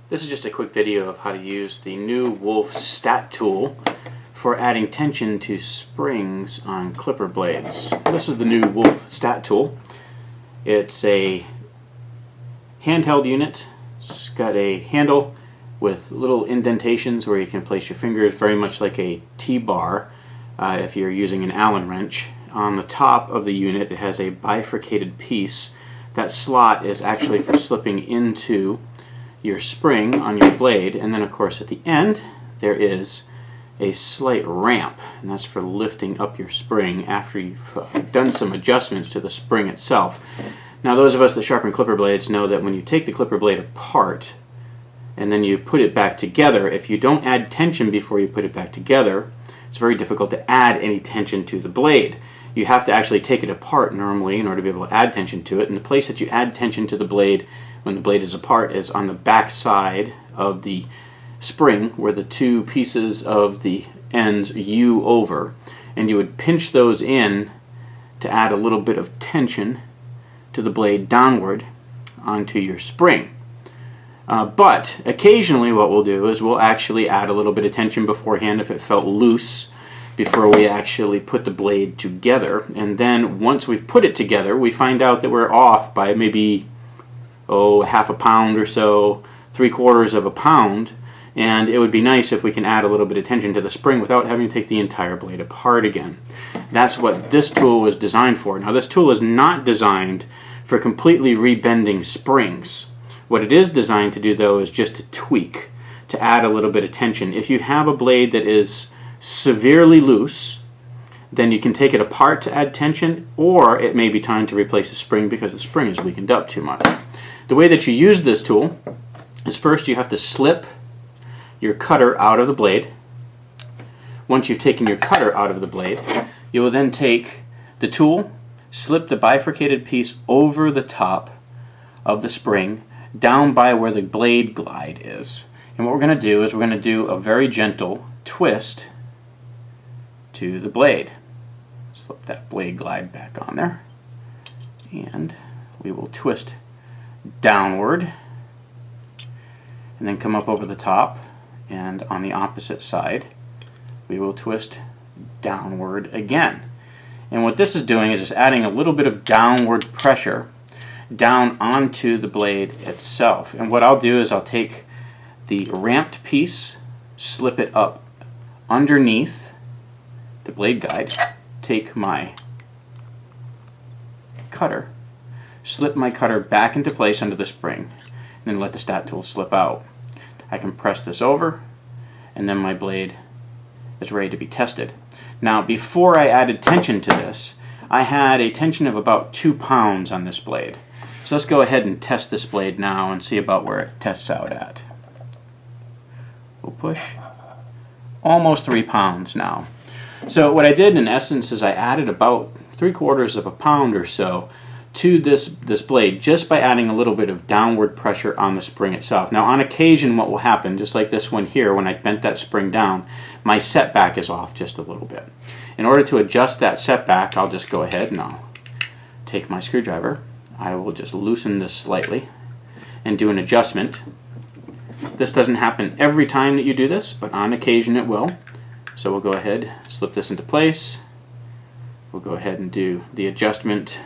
This is just a quick video of how to use the new Wolff Stat tool for adding tension to springs on clipper blades. This is the new Wolff Stat tool. It's a handheld unit. It's got a handle with little indentations where you can place your fingers, very much like a T-bar if you're using an Allen wrench. On the top of the unit it has a bifurcated piece. That slot is actually for slipping into your spring on your blade, and then of course at the end there is a slight ramp, and that's for lifting up your spring after you've done some adjustments to the spring itself. Now those of us that sharpen clipper blades know that when you take the clipper blade apart and then you put it back together, if you don't add tension before you put it back together, it's very difficult to add any tension to the blade. You have to actually take it apart normally in order to be able to add tension to it, and the place that you add tension to the blade when the blade is apart is on the back side of the spring, where the two pieces of the ends U over, and you would pinch those in to add a little bit of tension to the blade downward onto your spring. But occasionally what we'll do is we'll actually add a little bit of tension beforehand if it felt loose before we actually put the blade together, and then once we've put it together we find out that we're off by maybe half a pound or so, 3/4 of a pound, and it would be nice if we can add a little bit of tension to the spring without having to take the entire blade apart again. That's what this tool was designed for. Now this tool is not designed for completely rebending springs. What it is designed to do though is just to tweak, to add a little bit of tension. If you have a blade that is severely loose, then you can take it apart to add tension, or it may be time to replace the spring because the spring is weakened up too much. The way that you use this tool is first you have to slip your cutter out of the blade. Once you've taken your cutter out of the blade, you will then take the tool, slip the bifurcated piece over the top of the spring down by where the blade glide is. And what we're going to do is we're going to do a very gentle twist to the blade. Slip that blade glide back on there, and we will twist downward and then come up over the top, and on the opposite side we will twist downward again. And what this is doing is it's adding a little bit of downward pressure down onto the blade itself. And what I'll do is I'll take the ramped piece, slip it up underneath the blade guide, take my cutter, slip my cutter back into place under the spring, and then let the stat tool slip out. I can press this over, and then my blade is ready to be tested. Now before I added tension to this, I had a tension of about 2 pounds on this blade. So let's go ahead and test this blade now and see about where it tests out at. We'll push. Almost 3 pounds now. So what I did in essence is I added about 3/4 of a pound or so to this blade just by adding a little bit of downward pressure on the spring itself. Now on occasion what will happen, just like this one here, when I bent that spring down, my setback is off just a little bit. In order to adjust that setback, I'll just go ahead and I'll take my screwdriver. I will just loosen this slightly and do an adjustment. This doesn't happen every time that you do this, but on occasion it will. So we'll go ahead, slip this into place. We'll go ahead and do the adjustment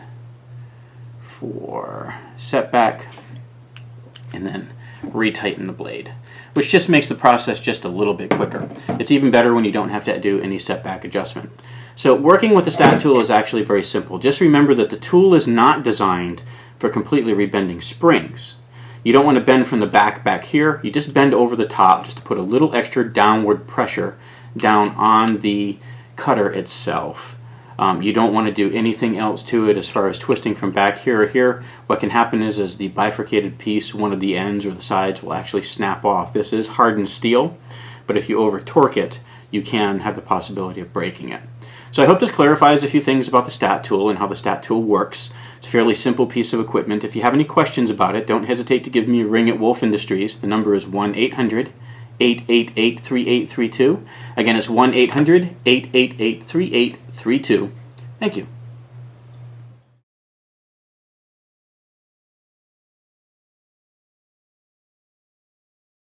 for setback, and then retighten the blade, which just makes the process just a little bit quicker. It's even better when you don't have to do any setback adjustment. So working with the stat tool is actually very simple. Just remember that the tool is not designed for completely rebending springs. You don't want to bend from the back here. You just bend over the top just to put a little extra downward pressure down on the cutter itself. You don't want to do anything else to it as far as twisting from back here or here. What can happen is the bifurcated piece, one of the ends or the sides, will actually snap off. This is hardened steel, but if you over torque it, you can have the possibility of breaking it. So I hope this clarifies a few things about the stat tool and how the stat tool works. It's a fairly simple piece of equipment. If you have any questions about it, don't hesitate to give me a ring at Wolff Industries. The number is 1-800-888-3832. Again, it's 1-800-888-3832. Thank you.